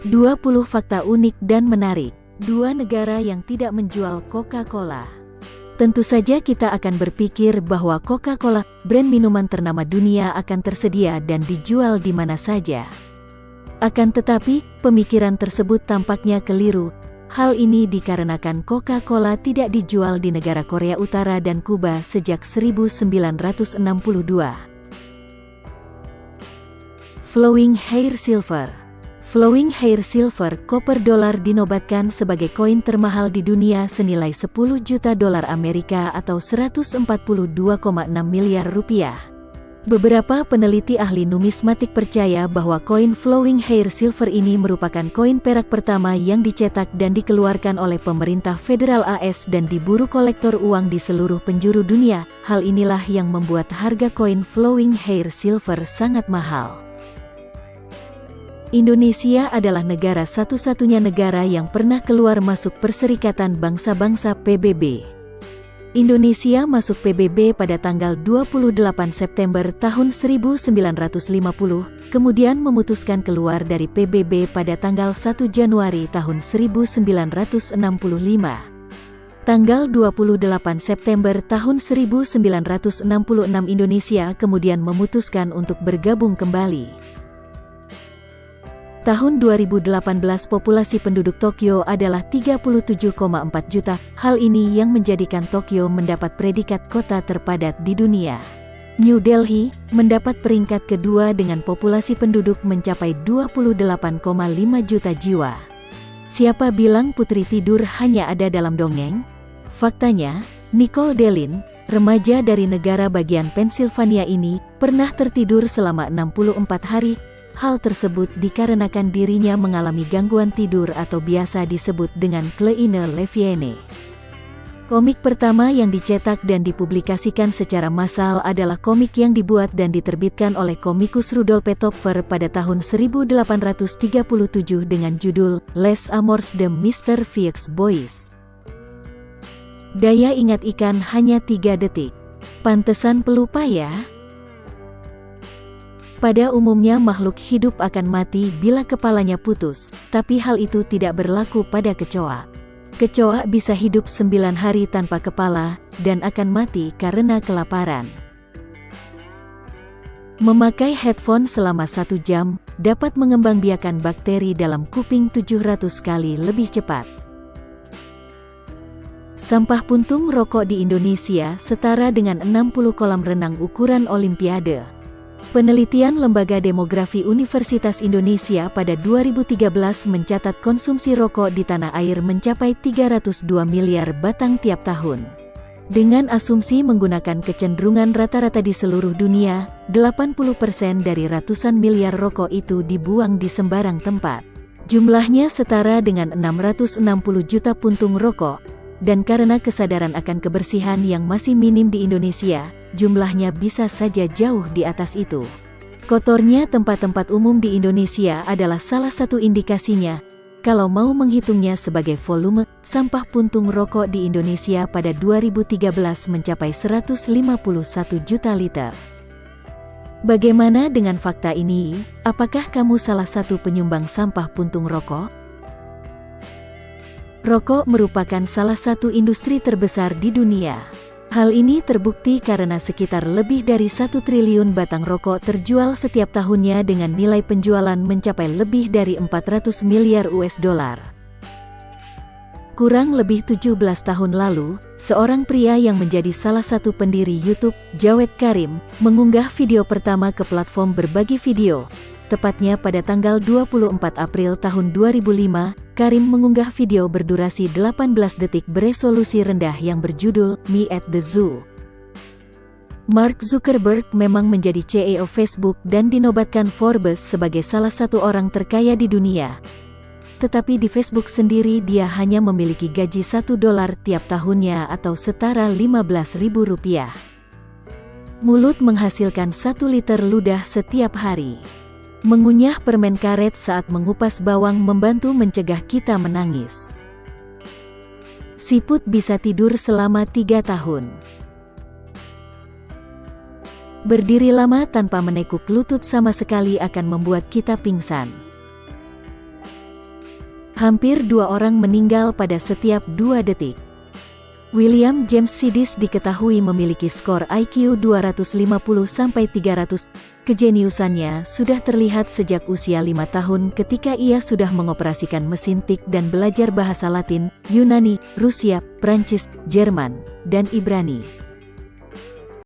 20 fakta unik dan menarik. 2 negara yang tidak menjual Coca-Cola. Tentu saja kita akan berpikir bahwa Coca-Cola, brand minuman ternama dunia, akan tersedia dan dijual di mana saja. Akan tetapi, pemikiran tersebut tampaknya keliru. Hal ini dikarenakan Coca-Cola tidak dijual di negara Korea Utara dan Kuba sejak 1962. Flowing Hair Silver. Flowing Hair Silver, koper dolar, dinobatkan sebagai koin termahal di dunia senilai 10 juta dolar Amerika atau 142,6 miliar rupiah. Beberapa peneliti ahli numismatik percaya bahwa koin Flowing Hair Silver ini merupakan koin perak pertama yang dicetak dan dikeluarkan oleh pemerintah federal AS dan diburu kolektor uang di seluruh penjuru dunia. Hal inilah yang membuat harga koin Flowing Hair Silver sangat mahal. Indonesia adalah negara satu-satunya negara yang pernah keluar masuk Perserikatan Bangsa-Bangsa PBB. Indonesia masuk PBB pada tanggal 28 September tahun 1950, kemudian memutuskan keluar dari PBB pada tanggal 1 Januari tahun 1965. Tanggal 28 September tahun 1966 Indonesia kemudian memutuskan untuk bergabung kembali. Tahun 2018 populasi penduduk Tokyo adalah 37,4 juta. Hal ini yang menjadikan Tokyo mendapat predikat kota terpadat di dunia. New Delhi mendapat peringkat kedua dengan populasi penduduk mencapai 28,5 juta jiwa. Siapa bilang putri tidur hanya ada dalam dongeng? Faktanya, Nicole Delin, remaja dari negara bagian Pennsylvania ini, pernah tertidur selama 64 hari. Hal tersebut dikarenakan dirinya mengalami gangguan tidur atau biasa disebut dengan Kleine Leviene. Komik pertama yang dicetak dan dipublikasikan secara massal adalah komik yang dibuat dan diterbitkan oleh komikus Rudolf Topfer pada tahun 1837 dengan judul Les Amours de Mr. Fix Boys. Daya ingat ikan hanya 3 detik. Pantesan pelupa ya? Pada umumnya makhluk hidup akan mati bila kepalanya putus, tapi hal itu tidak berlaku pada kecoa. Kecoa bisa hidup 9 hari tanpa kepala, dan akan mati karena kelaparan. Memakai headphone selama 1 jam, dapat mengembangbiakan bakteri dalam kuping 700 kali lebih cepat. Sampah puntung rokok di Indonesia setara dengan 60 kolam renang ukuran Olimpiade. Penelitian Lembaga Demografi Universitas Indonesia pada 2013 mencatat konsumsi rokok di tanah air mencapai 302 miliar batang tiap tahun. Dengan asumsi menggunakan kecenderungan rata-rata di seluruh dunia, 80% dari ratusan miliar rokok itu dibuang di sembarang tempat. Jumlahnya setara dengan 660 juta puntung rokok, dan karena kesadaran akan kebersihan yang masih minim di Indonesia, jumlahnya bisa saja jauh di atas itu. Kotornya tempat-tempat umum di Indonesia adalah salah satu indikasinya. Kalau mau menghitungnya sebagai volume, sampah puntung rokok di Indonesia pada 2013 mencapai 151 juta liter. Bagaimana dengan fakta ini? Apakah kamu salah satu penyumbang sampah puntung rokok? Rokok merupakan salah satu industri terbesar di dunia. Hal ini terbukti karena sekitar lebih dari 1 triliun batang rokok terjual setiap tahunnya dengan nilai penjualan mencapai lebih dari 400 miliar US dollar. Kurang lebih 17 tahun lalu, seorang pria yang menjadi salah satu pendiri YouTube, Jawed Karim, mengunggah video pertama ke platform berbagi video. Tepatnya pada tanggal 24 April tahun 2005, Karim mengunggah video berdurasi 18 detik beresolusi rendah yang berjudul Me at the Zoo. Mark Zuckerberg memang menjadi CEO Facebook dan dinobatkan Forbes sebagai salah satu orang terkaya di dunia. Tetapi di Facebook sendiri dia hanya memiliki gaji $1 tiap tahunnya atau setara Rp15.000. Mulut menghasilkan 1 liter ludah setiap hari. Mengunyah permen karet saat mengupas bawang membantu mencegah kita menangis. Siput bisa tidur selama 3 tahun. Berdiri lama tanpa menekuk lutut sama sekali akan membuat kita pingsan. Hampir 2 orang meninggal pada setiap 2 detik. William James Sidis diketahui memiliki skor IQ 250-300. Kejeniusannya sudah terlihat sejak usia 5 tahun ketika ia sudah mengoperasikan mesin tik dan belajar bahasa Latin, Yunani, Rusia, Prancis, Jerman, dan Ibrani.